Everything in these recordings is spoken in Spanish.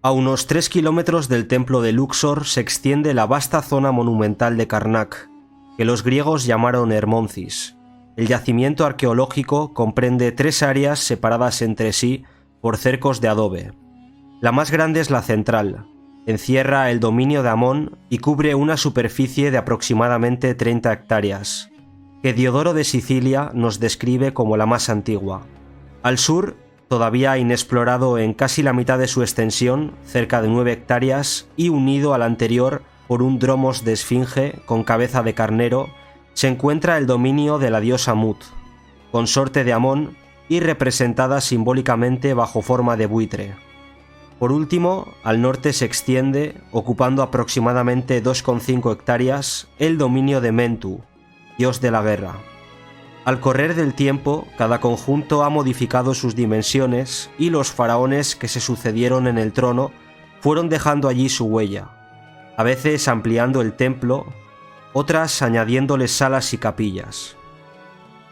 A unos 3 kilómetros del templo de Luxor se extiende la vasta zona monumental de Karnak, que los griegos llamaron Hermoncis. El yacimiento arqueológico comprende 3 áreas separadas entre sí por cercos de adobe. La más grande es la central. Encierra el dominio de Amón y cubre una superficie de aproximadamente 30 hectáreas, que Diodoro de Sicilia nos describe como la más antigua. Al sur, todavía inexplorado en casi la mitad de su extensión, cerca de 9 hectáreas, y unido al anterior por un dromos de esfinge con cabeza de carnero, se encuentra el dominio de la diosa Mut, consorte de Amón y representada simbólicamente bajo forma de buitre. Por último, al norte se extiende, ocupando aproximadamente 2,5 hectáreas, el dominio de Mentu, dios de la guerra. Al correr del tiempo, cada conjunto ha modificado sus dimensiones y los faraones que se sucedieron en el trono fueron dejando allí su huella, a veces ampliando el templo, otras añadiéndole salas y capillas.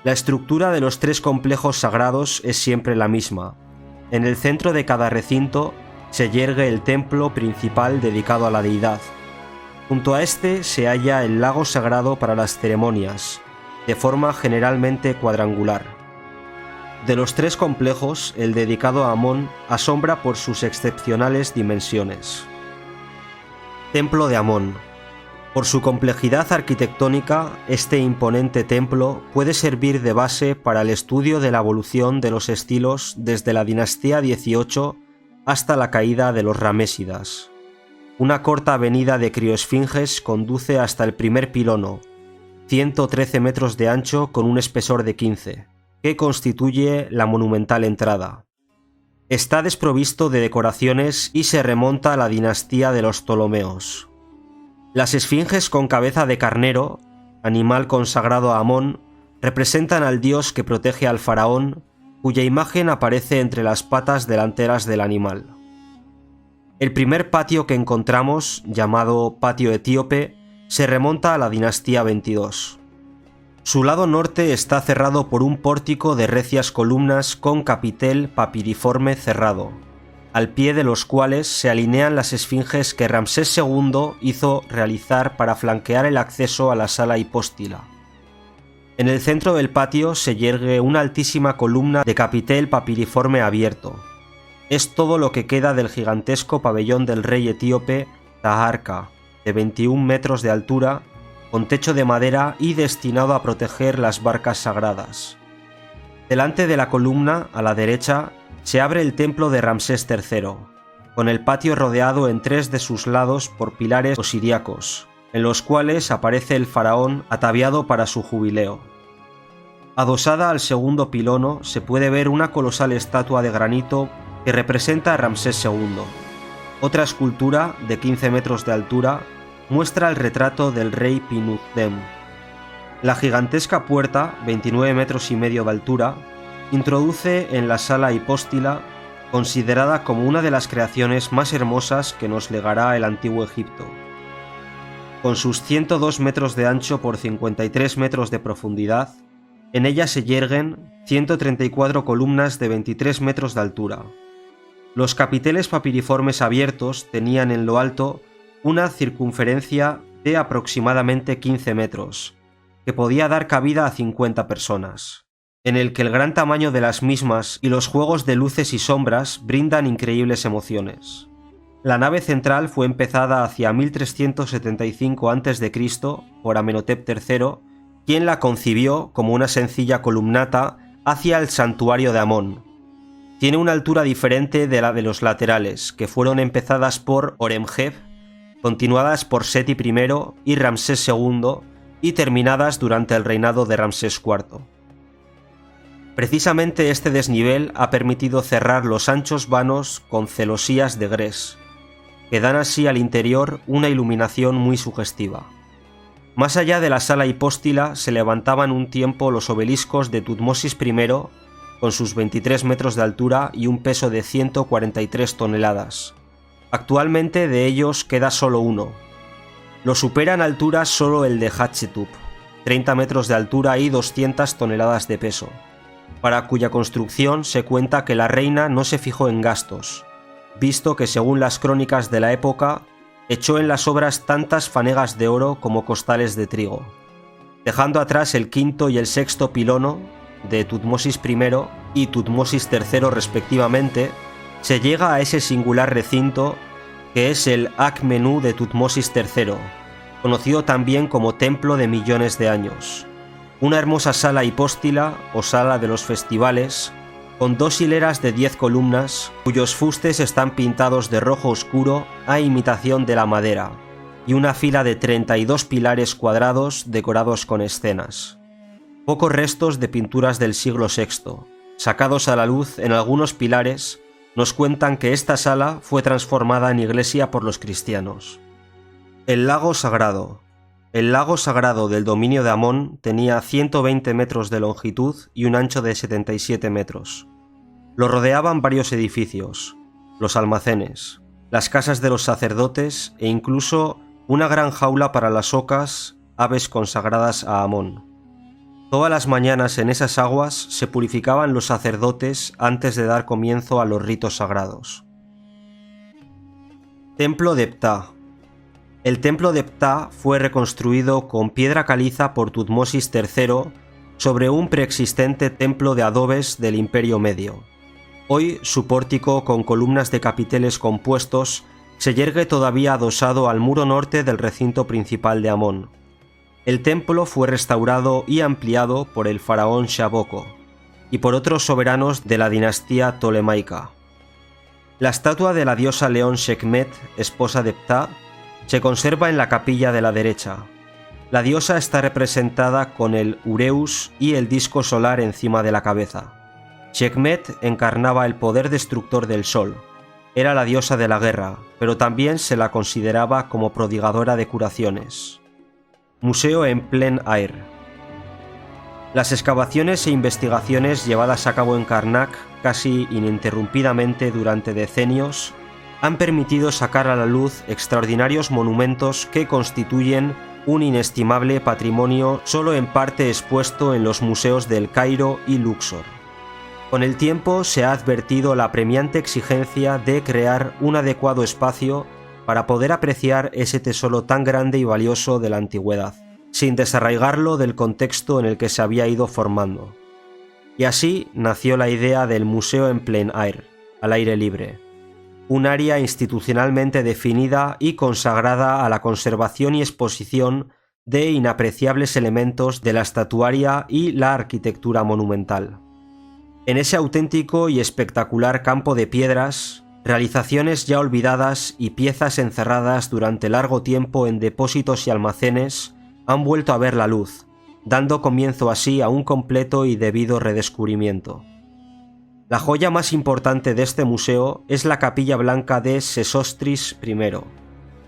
La estructura de los 3 complejos sagrados es siempre la misma. En el centro de cada recinto se yergue el templo principal dedicado a la deidad. Junto a este se halla el lago sagrado para las ceremonias, de forma generalmente cuadrangular. De los 3 complejos, el dedicado a Amón asombra por sus excepcionales dimensiones. Templo de Amón. Por su complejidad arquitectónica, este imponente templo puede servir de base para el estudio de la evolución de los estilos desde la dinastía XVIII hasta la caída de los Ramésidas. Una corta avenida de crioesfinges conduce hasta el primer pilono, 113 metros de ancho con un espesor de 15, que constituye la monumental entrada. Está desprovisto de decoraciones y se remonta a la dinastía de los Ptolomeos. Las esfinges con cabeza de carnero, animal consagrado a Amón, representan al dios que protege al faraón, cuya imagen aparece entre las patas delanteras del animal. El primer patio que encontramos, llamado Patio Etíope, se remonta a la dinastía 22. Su lado norte está cerrado por un pórtico de recias columnas con capitel papiriforme cerrado, al pie de los cuales se alinean las esfinges que Ramsés II hizo realizar para flanquear el acceso a la sala hipóstila. En el centro del patio se yergue una altísima columna de capitel papiriforme abierto. Es todo lo que queda del gigantesco pabellón del rey etíope Taharka, de 21 metros de altura, con techo de madera y destinado a proteger las barcas sagradas. Delante de la columna, a la derecha, se abre el templo de Ramsés III, con el patio rodeado en 3 de sus lados por pilares osiriacos, en los cuales aparece el faraón ataviado para su jubileo. Adosada al segundo pilono se puede ver una colosal estatua de granito que representa a Ramsés II. Otra escultura, de 15 metros de altura, muestra el retrato del rey Pinukdem. La gigantesca puerta, 29 metros y medio de altura, introduce en la sala hipóstila, considerada como una de las creaciones más hermosas que nos legará el antiguo Egipto. Con sus 102 metros de ancho por 53 metros de profundidad, en ella se yerguen 134 columnas de 23 metros de altura. Los capiteles papiriformes abiertos tenían en lo alto una circunferencia de aproximadamente 15 metros, que podía dar cabida a 50 personas, en el que el gran tamaño de las mismas y los juegos de luces y sombras brindan increíbles emociones. La nave central fue empezada hacia 1375 a.C. por Amenhotep III, quien la concibió como una sencilla columnata hacia el santuario de Amón. Tiene una altura diferente de la de los laterales, que fueron empezadas por Horemheb, continuadas por Seti I y Ramsés II, y terminadas durante el reinado de Ramsés IV. Precisamente este desnivel ha permitido cerrar los anchos vanos con celosías de grés, que dan así al interior una iluminación muy sugestiva. Más allá de la sala hipóstila se levantaban un tiempo los obeliscos de Tutmosis I, con sus 23 metros de altura y un peso de 143 toneladas. Actualmente de ellos queda solo uno. Lo supera en altura solo el de Hatshepsut, 30 metros de altura y 200 toneladas de peso, para cuya construcción se cuenta que la reina no se fijó en gastos. visto que según las crónicas de la época, echó en las obras tantas fanegas de oro como costales de trigo. Dejando atrás el quinto y el sexto pilono de Tutmosis I y Tutmosis III respectivamente, se llega a ese singular recinto que es el Ak-Menú de Tutmosis III, conocido también como Templo de Millones de Años. Una hermosa sala hipóstila o sala de los festivales, con 2 hileras de 10 columnas, cuyos fustes están pintados de rojo oscuro a imitación de la madera, y una fila de 32 pilares cuadrados decorados con escenas. Pocos restos de pinturas del siglo VI, sacados a la luz en algunos pilares, nos cuentan que esta sala fue transformada en iglesia por los cristianos. El lago sagrado. El lago sagrado del dominio de Amón tenía 120 metros de longitud y un ancho de 77 metros. Lo rodeaban varios edificios, los almacenes, las casas de los sacerdotes e incluso una gran jaula para las ocas, aves consagradas a Amón. Todas las mañanas en esas aguas se purificaban los sacerdotes antes de dar comienzo a los ritos sagrados. Templo de Ptah. El templo de Ptah fue reconstruido con piedra caliza por Tutmosis III sobre un preexistente templo de adobes del Imperio Medio. Hoy su pórtico con columnas de capiteles compuestos se yergue todavía adosado al muro norte del recinto principal de Amón. El templo fue restaurado y ampliado por el faraón Shaboco y por otros soberanos de la dinastía tolemaica. La estatua de la diosa León Sekhmet, esposa de Ptah, se conserva en la capilla de la derecha. La diosa está representada con el ureus y el disco solar encima de la cabeza. Sekhmet encarnaba el poder destructor del sol. Era la diosa de la guerra, pero también se la consideraba como prodigadora de curaciones. Museo en plein air. Las excavaciones e investigaciones llevadas a cabo en Karnak casi ininterrumpidamente durante decenios han permitido sacar a la luz extraordinarios monumentos que constituyen un inestimable patrimonio solo en parte expuesto en los museos del Cairo y Luxor. Con el tiempo se ha advertido la apremiante exigencia de crear un adecuado espacio para poder apreciar ese tesoro tan grande y valioso de la antigüedad, sin desarraigarlo del contexto en el que se había ido formando. Y así nació la idea del Museo en plein air, al aire libre, un área institucionalmente definida y consagrada a la conservación y exposición de inapreciables elementos de la estatuaria y la arquitectura monumental. En ese auténtico y espectacular campo de piedras, realizaciones ya olvidadas y piezas encerradas durante largo tiempo en depósitos y almacenes han vuelto a ver la luz, dando comienzo así a un completo y debido redescubrimiento. La joya más importante de este museo es la Capilla Blanca de Sesostris I,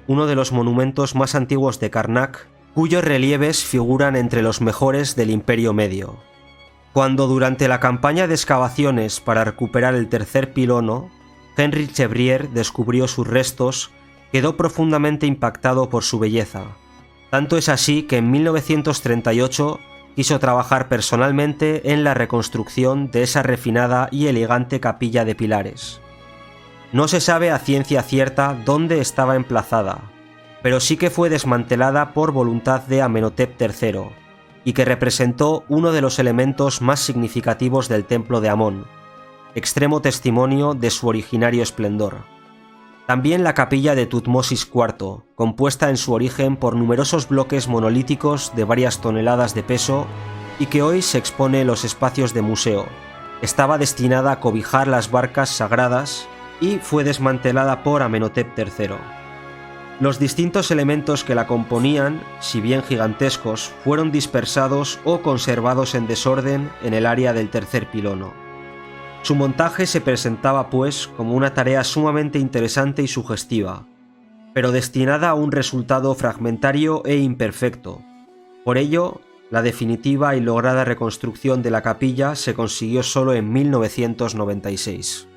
uno de los monumentos más antiguos de Karnak, cuyos relieves figuran entre los mejores del Imperio Medio. Cuando durante la campaña de excavaciones para recuperar el tercer pilono, Henry Chevrier descubrió sus restos, quedó profundamente impactado por su belleza. Tanto es así que en 1938 quiso trabajar personalmente en la reconstrucción de esa refinada y elegante capilla de pilares. No se sabe a ciencia cierta dónde estaba emplazada, pero sí que fue desmantelada por voluntad de Amenhotep III, y que representó uno de los elementos más significativos del templo de Amón, extremo testimonio de su originario esplendor. También la capilla de Tutmosis IV, compuesta en su origen por numerosos bloques monolíticos de varias toneladas de peso y que hoy se expone en los espacios de museo, estaba destinada a cobijar las barcas sagradas y fue desmantelada por Amenhotep III. Los distintos elementos que la componían, si bien gigantescos, fueron dispersados o conservados en desorden en el área del tercer pilono. Su montaje se presentaba, pues, como una tarea sumamente interesante y sugestiva, pero destinada a un resultado fragmentario e imperfecto. Por ello, la definitiva y lograda reconstrucción de la capilla se consiguió solo en 1996.